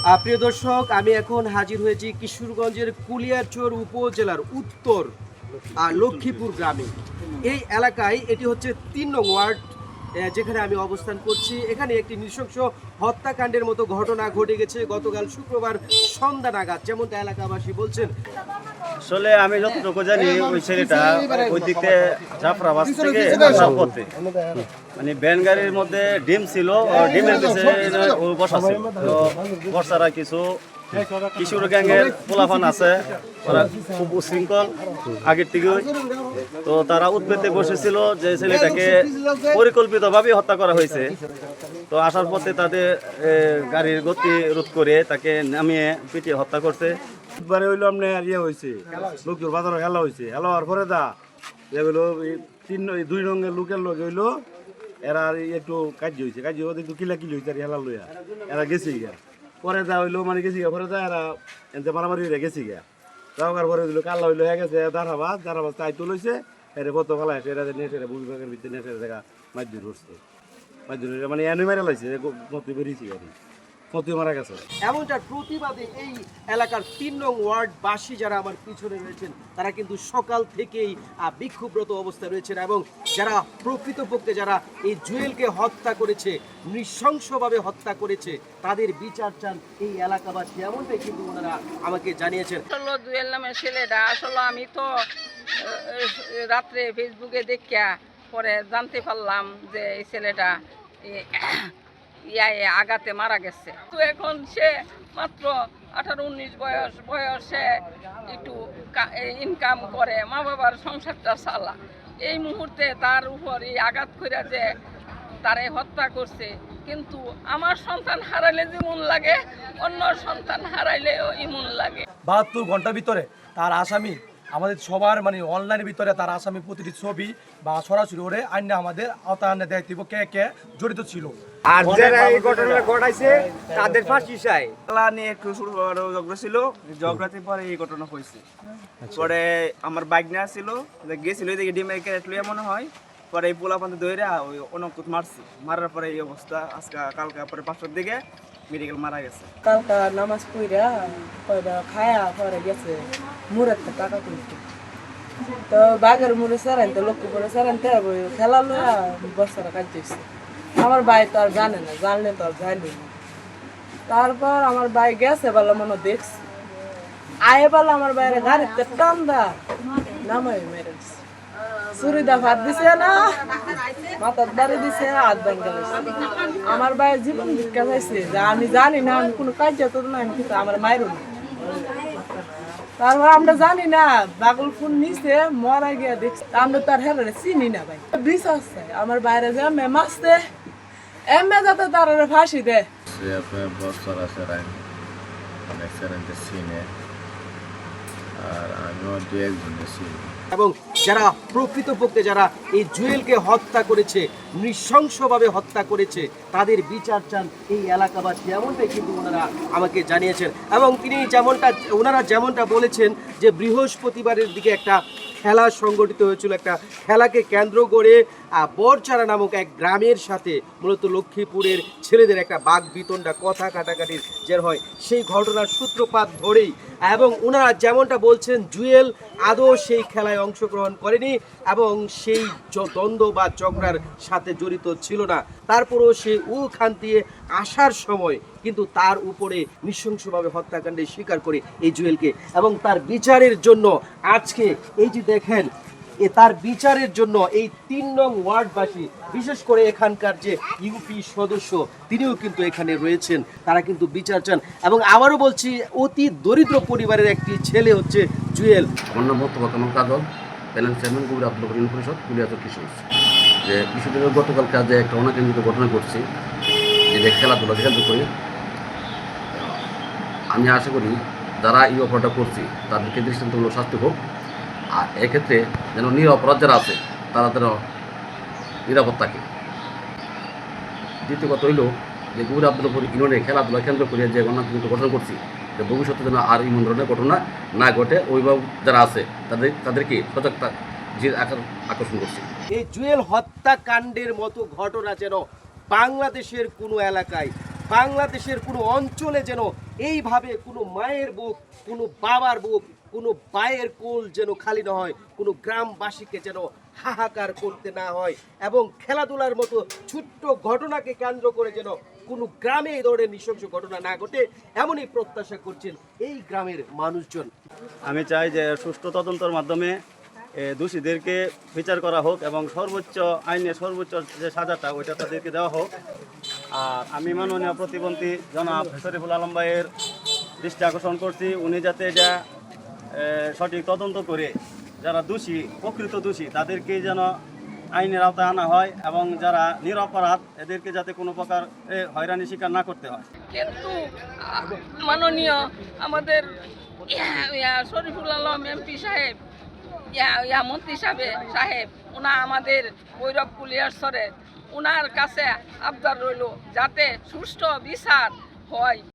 প্রিয় দর্শক, আমি এখন হাজির হয়েছি কিশোরগঞ্জের কুলিয়ারচর উপজেলার উত্তর লক্ষ্মীপুর গ্রামে। এই এলাকায় এটি হচ্ছে ৩ নং ওয়ার্ড, যেখানে আমি অবস্থান করছি। এখানে একটি নৃশংস হত্যাকাণ্ডের মতো ঘটনা ঘটে গেছে গতকাল শুক্রবার সন্ধ্যা নাগাদ, যেমনটা এলাকাবাসী বলছেন। আসলে আমি যতটুকু জানি ওই ছেলেটা ওই দিকে জাফরাবাদ থেকে আসার পথে মানে ভ্যান গাড়ির মধ্যে ডিম ছিল, ডিমের পিছে ও বসা ছিল। তো বর্ষারা কিছু কিশোর গ্যাংয়ের পোলাফান আছে, ওরা খুব উশৃঙ্খল আগের থেকে। তো তারা উদ্বেগে বসেছিল যে ছেলেটাকে পরিকল্পিতভাবে হত্যা করা হয়েছে। তো আসার পথে তাদের গাড়ির গতি রোধ করে তাকে নামিয়ে পিটিয়ে হত্যা করছে। এবারে হইলো আপনার ইয়ে হয়েছে, লোকের বাজারে খেলা হয়েছে। খেলা হওয়ার পরে এগুলো 2 রঙের লোকের লোক হইলো, এরা একটু কাজ হয়েছে, কাজ হয়ে একটু কিলাকিলি হয়েছে আর খেলা লইয়া এরা গেছে গিয়া। পরে হইলো মানে গেছি গিয়া, পরে এরা এতে মারামারি হয়ে গেছে গিয়া। যাওয়ার পরে দিল কাল্লা হইলো হয়ে গেছে দাঁড়াবাজ তাই তো লইছে। এর কত খেলা আছে, এরা নেটের ভূমিভাগের ভিতরে নেটের জায়গা মাইদুর উঠছে, মাইদুর মানে এনে মেরে লাইছে, মতো বেরিয়েছি গাড়ি মারা গেছে। এমনটার প্রতিবাদে এই এলাকার ৩ নং ওয়ার্ডবাসী যারা আমার পিছনে রয়েছেন, তারা কিন্তু সকাল থেকেই বিক্ষুব্ধ অবস্থায় রয়েছেন। এবং যারা প্রকৃতপক্ষে যারা এই জুয়েলকে হত্যা করেছে, নৃশংসভাবে হত্যা করেছে, তাদের বিচার চান এই এলাকাবাসী, এমনটাই কিন্তু ওনারা আমাকে জানিয়েছেন। জুয়েল নামের ছেলেটা আসলে আমি তো রাত্রে ফেসবুকে দেখিয়া পরে জানতে পারলাম যে এই ছেলেটা আঘাতে মারা গেছে। তো এখন সে মাত্র 18-19 বয়সে একটু ইনকাম করে, মা বাবার সংসারটা চালা। এই মুহূর্তে তার উপর এই আঘাত করে যে তারে হত্যা করছে। কিন্তু আমার সন্তান হারাইলে যেমন লাগে, অন্য সন্তান হারাইলেও এমন লাগে। 72 ঘন্টার ভিতরে তার আসামি আমাদের সবার মানে অনলাইনের ভিতরে তার আসামি প্রতিটি ছবি বা সরাসরি ওরে আইনে আমাদের আওতায় দেখতে দিব কে কে জড়িত ছিল। আর যারা এই ঘটনা ঘটাইছে তাদের ফাঁসি চাই। খেলা নিয়ে একটু ঝগড়া ছিল, ঝগড়াতে পরে এই ঘটনা হয়েছে। পরে আমার বাইক নিয়ে আসছিল, গেছিল এদিকে ডিমের ক্যারেট লইয়া মনে হয়। পরে এই পোলাপান্তে দইরা ওই অনকুত মারছে, মারার পরে এই অবস্থা। আজকে কালকে পরে 5টার দিকে মেডিকেল মারা গেছে। কালকা নামাজ পড়া কয়টা খায়া পরে গেছে মুরাদটা টাকা তুলতে। তো বাঘের মুড়ে সারান তো লক্ষ্য করে সারানতে খেলা লইয়া বস্তারা কাজ দিচ্ছে। আমার ভাই তো আর জানে না, জানলে তো আর যাইনি না। তারপর আমার ভাই গেছে বলে মনে দেখছি, আয়ে বলে আমার বাইরে গাড়িতে টান দা নামাই মেরে দিচ্ছে। চুরিদা ভাত দিছে না, মাথার বাড়ি দিছে, হাত ভেঙে গেছে। আমার ভাইয়ের জীবন ভিক্ষা চাইছে যে আমি জানি না, আমি কোনো কাজ যেত না, আমি কিন্তু আমার মায়েরও না। তারপর আমরা জানি না বাগল ফোন নিচে মরা গিয়া দেখছি, আমরা তার হেরে চিনি না ভাই। বিশ্বাস চাই আমার বাইরে যে এমএ মাসতে এমএ যাতে তার ফাঁসি দেয়। আর আমিও 2-1 ছিল। এবং যারা প্রকৃতপক্ষে যারা এই জুয়েলকে হত্যা করেছে, নৃশংসভাবে হত্যা করেছে, তাদের বিচার চান এই এলাকাবাসী, এমনটাই কিন্তু ওনারা আমাকে জানিয়েছেন। এবং ওনারা যেমনটা বলেছেন যে বৃহস্পতিবারের দিকে একটা খেলা সংগঠিত হয়েছিল, একটা খেলাকে কেন্দ্র করে বরচারা নামক এক গ্রামের সাথে মূলত লক্ষ্মীপুরের ছেলেদের একটা বাকবিতণ্ডা, কথা কাটাকাটির জের হয়। সেই ঘটনার সূত্রপাত ধরেই এবং ওনারা যেমনটা বলছেন, জুয়েল আদৌ সেই খেলায় অংশগ্রহণ করেনি এবং সেই দ্বন্দ্ব বা ঝগড়ার সাথে জড়িত ছিল না। তারপরেও সে ওখান দিয়ে আসার সময় কিন্তু তার উপরে নৃশংসভাবে হত্যাকাণ্ডে স্বীকার করে এই জুয়েলকে। এবং তার বিচারের জন্য আজকে এই যে দেখেন, তার বিচারের জন্য এই 3 নং ওয়ার্ডবাসী, বিশেষ করে এখানকার যে ইউপি সদস্য, তিনিও কিন্তু এখানে রয়েছেন, তারা কিন্তু বিচার চান। এবং আবারও বলছি, অতি দরিদ্র পরিবারের একটি ছেলে হচ্ছে জুয়েল। আমার নাম মোস্তফা কামাল কাজল, প্যানেল চেয়ারম্যান গৌরী আব্দুল করিম পরিষদ, কুলিয়াচর কিশোরগঞ্জ। যে কিছুদিনের গতকাল কাজে একটা অনাকাঙ্ক্ষিত ঘটনা ঘটছে, যে খেলাধুলা খেলতে করি। আমি আশা করি যারা এই অপরাধটা করছে তাদেরকে দৃষ্টান্তমূলক শাস্তি হোক। আর এক্ষেত্রে যেন নিরপরাধ যারা আছে তারা যেন নিরাপদ থাকে। দ্বিতীয় কথা হইল যে গৌরী আব্দুল ইউনিয়নে খেলাধুলা কেন্দ্র করে যে অনাকাঙ্ক্ষিত ঘটনা করছি, যে ভবিষ্যতে যেন আর এমন ধরনের ঘটনা না ঘটে, অভিভাবক যারা আছে তাদেরকে সজাগতা আকর্ষণ করছে। এই জুয়েল হত্যাকাণ্ডের মতো ঘটনা যেন বাংলাদেশের কোনো এলাকায় বাংলাদেশের কোনো অঞ্চলে যেন এইভাবে কোনো মায়ের বুক, কোনো বাবার বুক, কোনো ভাইয়ের কোল যেন খালি না হয়, কোনো গ্রামবাসীকে যেন হাহাকার করতে না হয়, এবং খেলাধুলার মতো ছোট্ট ঘটনাকে কেন্দ্র করে যেন কোনো গ্রামে এই ধরনের নৃশংস ঘটনা না ঘটে, এমনই প্রত্যাশা করছেন এই গ্রামের মানুষজন। আমি চাই যে সুষ্ঠু তদন্তের মাধ্যমে দোষীদেরকে বিচার করা হোক এবং সর্বোচ্চ আইনের সর্বোচ্চ যে সাজাটা ওইটা তাদেরকে দেওয়া হোক। আর আমি মাননীয় প্রতিমন্ত্রী জনাব শরীফুল আলম ভাইয়ের দৃষ্টি আকর্ষণ করছি, উনি যাতে এটা সঠিক তদন্ত করে যারা দোষী, প্রকৃত দোষী, তাদেরকে যেন আইনের আওতায় আনা হয় এবং যারা নিরপরাধ এদেরকে যাতে কোনো প্রকার হয়রানি শিকার না করতে হয়। কিন্তু মাননীয় আমাদের শরীফুল আলম এমপি সাহেব, মন্ত্রী সাহেব ওনা আমাদের ভৈরব কুলিয়ারসরে ওনার কাছে আবদার রইল যাতে সুষ্ঠু বিচার হয়।